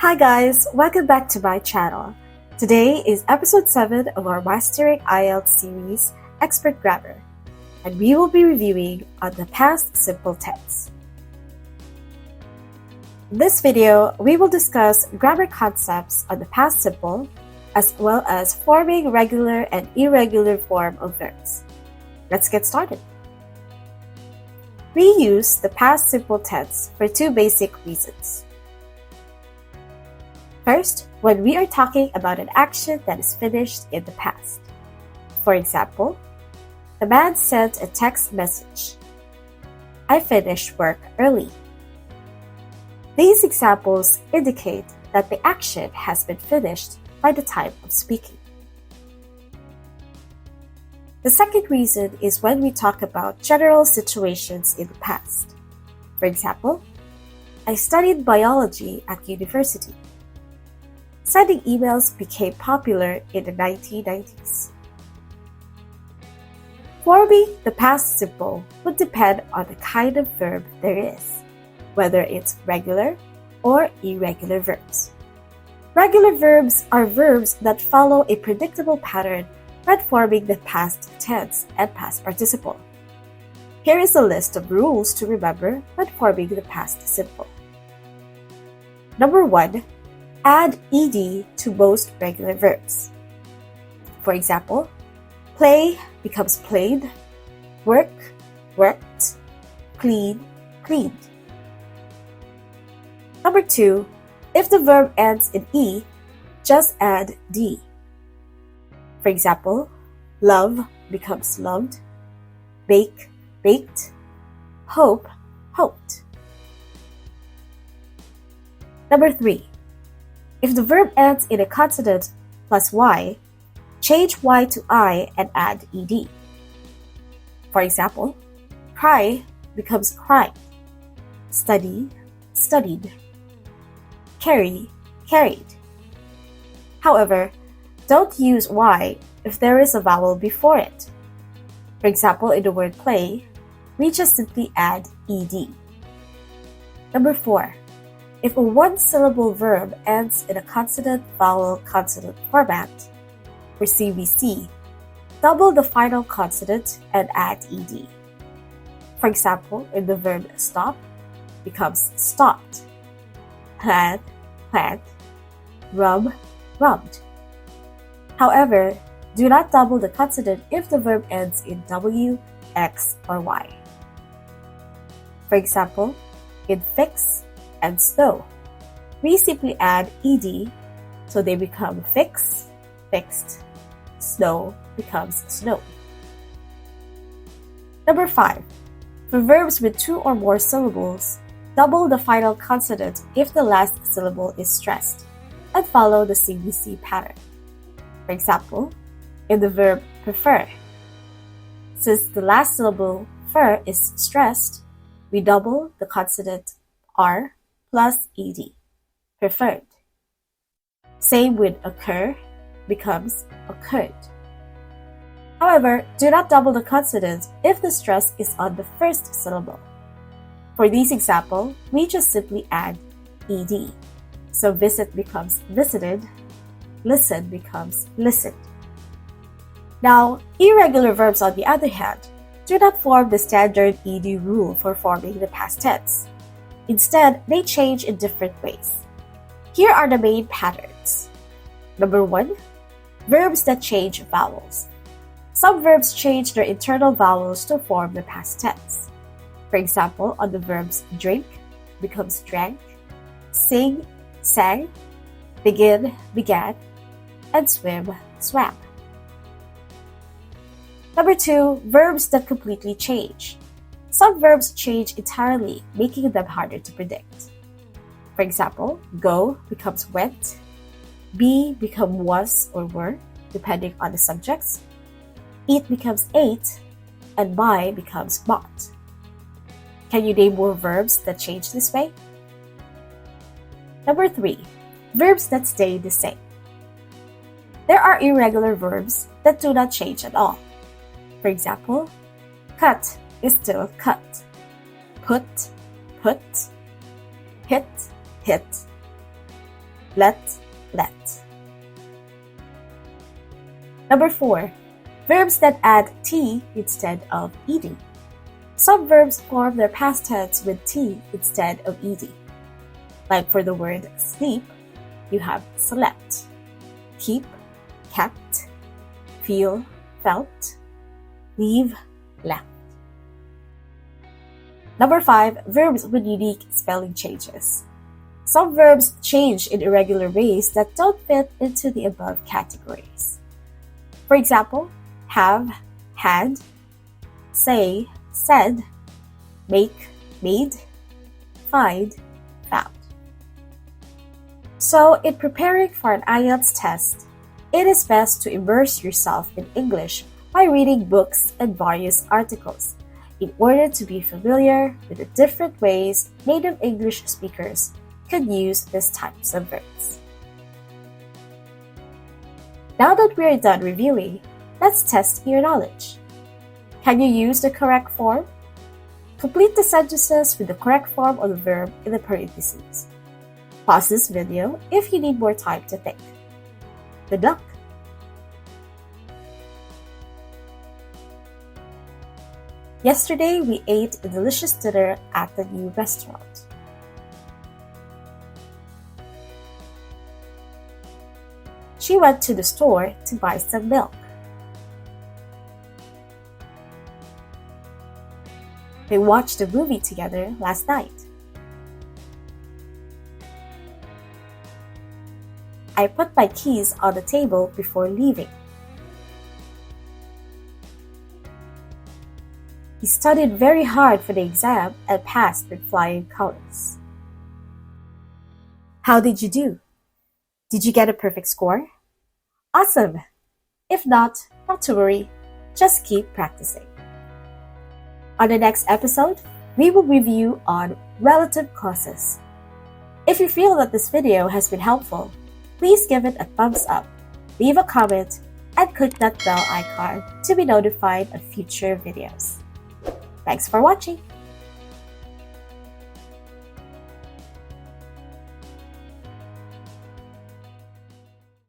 Hi guys, welcome back to my channel. Today is episode 7 of our Mastering IELTS series, Expert Grammar, and we will be reviewing on the past simple tense. In this video, we will discuss grammar concepts on the past simple, as well as forming regular and irregular form of verbs. Let's get started. We use the past simple tense for two basic reasons. First, when we are talking about an action that is finished in the past. For example, the man sent a text message. I finished work early. These examples indicate that the action has been finished by the time of speaking. The second reason is when we talk about general situations in the past. For example, I studied biology at university. Sending emails became popular in the 1990s. Forming the past simple would depend on the kind of verb there is, whether it's regular or irregular verbs. Regular verbs are verbs that follow a predictable pattern when forming the past tense and past participle. Here is a list of rules to remember when forming the past simple. Number 1. Add ed to most regular verbs. For example, play becomes played, work, worked, clean, cleaned. Number 2, if the verb ends in e, just add d. For example, love becomes loved, bake, baked, hope, hoped. Number 3, if the verb ends in a consonant plus y, change y to I and add ed. For example, cry becomes cried, study, studied, carry, carried. However, don't use y if there is a vowel before it. For example, in the word play, we just simply add ed. Number 4. If a one-syllable verb ends in a consonant-vowel-consonant format, or CVC, double the final consonant and add ed. For example, in the verb stop, becomes stopped, plan, planned, rub, rubbed. However, do not double the consonant if the verb ends in W, X, or Y. For example, in fix and snow, we simply add ed, so they become fix, fixed, snow becomes snow. Number 5. For verbs with 2 or more syllables, double the final consonant if the last syllable is stressed, and follow the CVC pattern. For example, in the verb prefer, since the last syllable fer is stressed, we double the consonant r plus ed, preferred. Same with occur, becomes occurred. However, do not double the consonant if the stress is on the first syllable. For this example, we just simply add ed. So visit becomes visited, listen becomes listened. Now, irregular verbs on the other hand, do not form the standard ed rule for forming the past tense. Instead, they change in different ways. Here are the main patterns. Number 1, verbs that change vowels. Some verbs change their internal vowels to form the past tense. For example, on the verbs drink becomes drank, sing, sang, begin, began, and swim, swam. Number 2, verbs that completely change. Some verbs change entirely, making them harder to predict. For example, go becomes went, be become was or were, depending on the subjects, eat becomes ate, and buy becomes bought. Can you name more verbs that change this way? Number 3, verbs that stay the same. There are irregular verbs that do not change at all. For example, cut is still cut, put, hit, hit. let, let. Number 4. Verbs that add T instead of ed. Some verbs form their past tense with T instead of ed. Like for the word sleep, you have slept, keep, kept, feel, felt, leave, left. Number 5. Verbs with unique spelling changes. Some verbs change in irregular ways that don't fit into the above categories. For example, have, had, say, said, make, made, find, found. So, in preparing for an IELTS test, it is best to immerse yourself in English by reading books and various articles in order to be familiar with the different ways native English speakers could use these types of verbs. Now that we are done reviewing, let's test your knowledge. Can you use the correct form? Complete the sentences with the correct form of the verb in the parentheses. Pause this video if you need more time to think. Good luck! Yesterday, we ate a delicious dinner at the new restaurant. She went to the store to buy some milk. They watched a movie together last night. I put my keys on the table before leaving. He studied very hard for the exam and passed with flying colors. How did you do? Did you get a perfect score? Awesome! If not to worry, just keep practicing. On the next episode, we will review on relative clauses. If you feel that this video has been helpful, please give it a thumbs up, leave a comment, and click that bell icon to be notified of future videos. Thanks for watching!